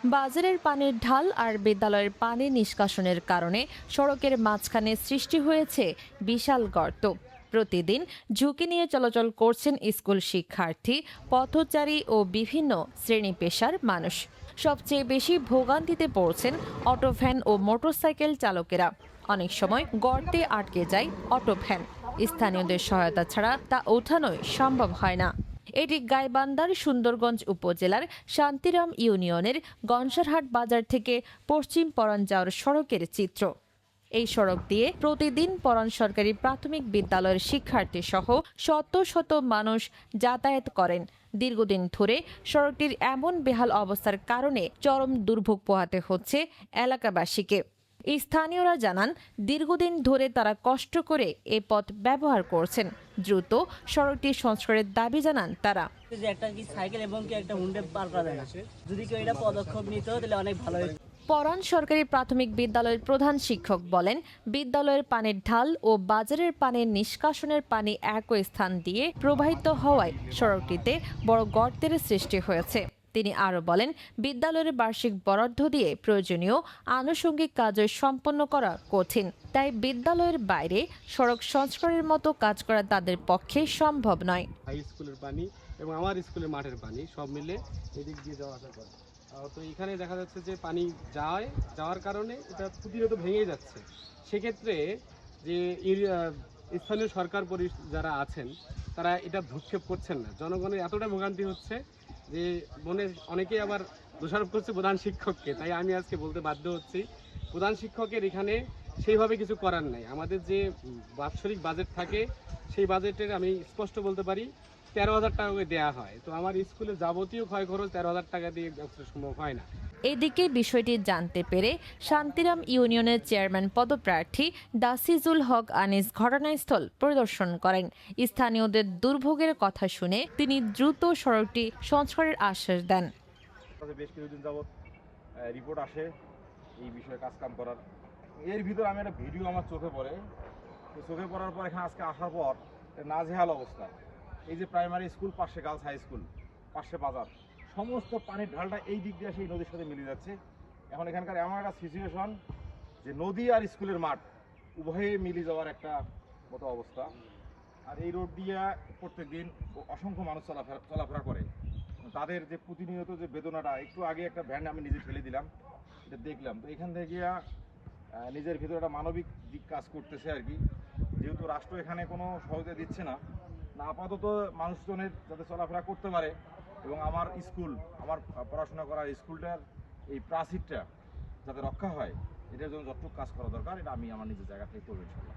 বাজারের পানির ঢাল আর বিদ্যালয়ের পানি নিষ্কাশনের কারণে সড়কের মাঝখানে সৃষ্টি হয়েছে বিশাল গর্ত। প্রতিদিন ঝুঁকি নিয়ে চলাচল করছেন স্কুল শিক্ষার্থী, পথচারী ও বিভিন্ন শ্রেণী পেশার মানুষ। সবচেয়ে বেশি ভোগান্তিতে পড়ছেন অটোভ্যান ও মোটরসাইকেল চালকেরা। অনেক সময় গর্তে আটকে যায় অটোভ্যান। স্থানীয়দের সহায়তা ছাড়া তা ওঠানোই সম্ভব হয় না। এটি গাইবান্ধার সুন্দরগঞ্জ উপজেলার শান্তিরাম ইউনিয়নের গনসারহাট বাজার থেকে পশ্চিম পরান যাওয়ার সড়কের চিত্র। এই সড়ক দিয়ে প্রতিদিন পরান সরকারি প্রাথমিক বিদ্যালয়ের শিক্ষার্থী সহ শত শত মানুষ যাতায়াত করেন। দীর্ঘদিন ধরে সড়কটির এমন বেহাল অবস্থার কারণে চরম দুর্ভোগ পোহাতে হচ্ছে এলাকাবাসীকে। স্থানীয়রা জানান, দীর্ঘদিন ধরে তারা কষ্ট করে এ পথ ব্যবহার করছেন। দ্রুত সড়কটি সংস্কারের দাবি জানান তারা। একটা কি সাইকেল এবং কি একটা হুন্ডে পার করা যায় না, যদি কেউ এটা পদক্ষেপ নিত তাহলে অনেক ভালো হতো। পরান সরকারি প্রাথমিক বিদ্যালয়ের প্রধান শিক্ষক বলেন, বিদ্যালয়ের পানির ঢাল ও বাজারের পানির নিষ্কাশনের পানি একই স্থান দিয়ে প্রবাহিত হওয়ায় সড়কটিতে বড় গর্তের সৃষ্টি হয়েছে। তিনি আরও বলেন, বিদ্যালয়ের বার্ষিক বরাদ্দ দিয়ে প্রয়োজনীয় আনুষঙ্গিক কাজ সম্পন্ন করা কঠিন। তাই বিদ্যালয়ের বাইরে সড়ক সংস্কারের মতো কাজ করা তাদের পক্ষে সম্ভব নয়। হাই স্কুলের পানি এবং আমার স্কুলের মাঠের পানি সব মিলে এদিক দিয়ে যাওয়া আসা করে। তো এখানে দেখা যাচ্ছে যে পানি যাওয়ার কারণে এটা প্রতিনিয়ত ভেঙে যাচ্ছে। সেক্ষেত্রে যে স্থানীয় সরকার যারা আছেন তারা এটা ভ্রুক্ষেপ করছেন না। জনগণের এতটা ভোগান্তি হচ্ছে যে অনেকেই আবার দোষারোপ করছে প্রধান শিক্ষককে। তাই আমি আজকে বলতে বাধ্য হচ্ছি, প্রধান শিক্ষকের এখানে সেইভাবে কিছু করার নাই। আমাদের যে বাৎসরিক বাজেট থাকে সেই বাজেটের আমি স্পষ্ট বলতে পারি 13,000 টাকা করে দেওয়া হয়। তো আমার স্কুলে যাবতীয় ক্ষয় খরচ 13,000 টাকা দিয়ে ব্যবস্থা সম্ভব হয় না। এদিকে বিষয়টি জানতে পেরে শান্তিরাম ইউনিয়নের চেয়ারম্যান পদপ্রার্থী দাসিজুল হক আনিস ঘটনাস্থল পরিদর্শন করেন। স্থানীয়দের দুর্ভোগের কথা শুনে তিনি দ্রুত সড়কটি সংস্কারের আশ্বাস দেন। বেশ কিছুদিন যাবৎ রিপোর্ট আসে এই বিষয়ে কাজকাম করার। এর ভিতর আমি একটা ভিডিও আমার চোখে পড়ে, তো চোখে পড়ার পর এখানে আজকে আসার পর নাজেহাল অবস্থা। এই যে প্রাইমারি স্কুল, পাশে গার্লস হাই স্কুল, পাশে বাজার, সমস্ত পানির ঢালটা এই দিক দিয়ে সেই নদীর সাথে মিলে যাচ্ছে। এখন এখানকার এমন একটা সিচুয়েশন যে নদী আর স্কুলের মাঠ উভয়ে মিলে যাওয়ার একটা মতো অবস্থা। আর এই রোড দিয়ে প্রত্যেক দিন অসংখ্য মানুষ চলাফেরা করে। তাদের যে প্রতিনিয়ত যে বেদনাটা, একটু আগে একটা ভ্যান আমি নিজে ফেলে দিলাম, এটা দেখলাম। তো এখান থেকে নিজের ভিতরে একটা মানবিক দিক কাজ করতেছে আর কি। যেহেতু রাষ্ট্র এখানে কোনো সহযোগিতা দিচ্ছে না, আপাতত মানুষজনের যাতে চলাফেরা করতে পারে এবং আমার স্কুল, আমার পড়াশোনা করার স্কুলটার এই প্রাচীরটা যাতে রক্ষা হয়, এটার জন্য যতটুকু কাজ করা দরকার এটা আমি আমার নিজের জায়গা থেকে করবো ইনশাল্লাহ।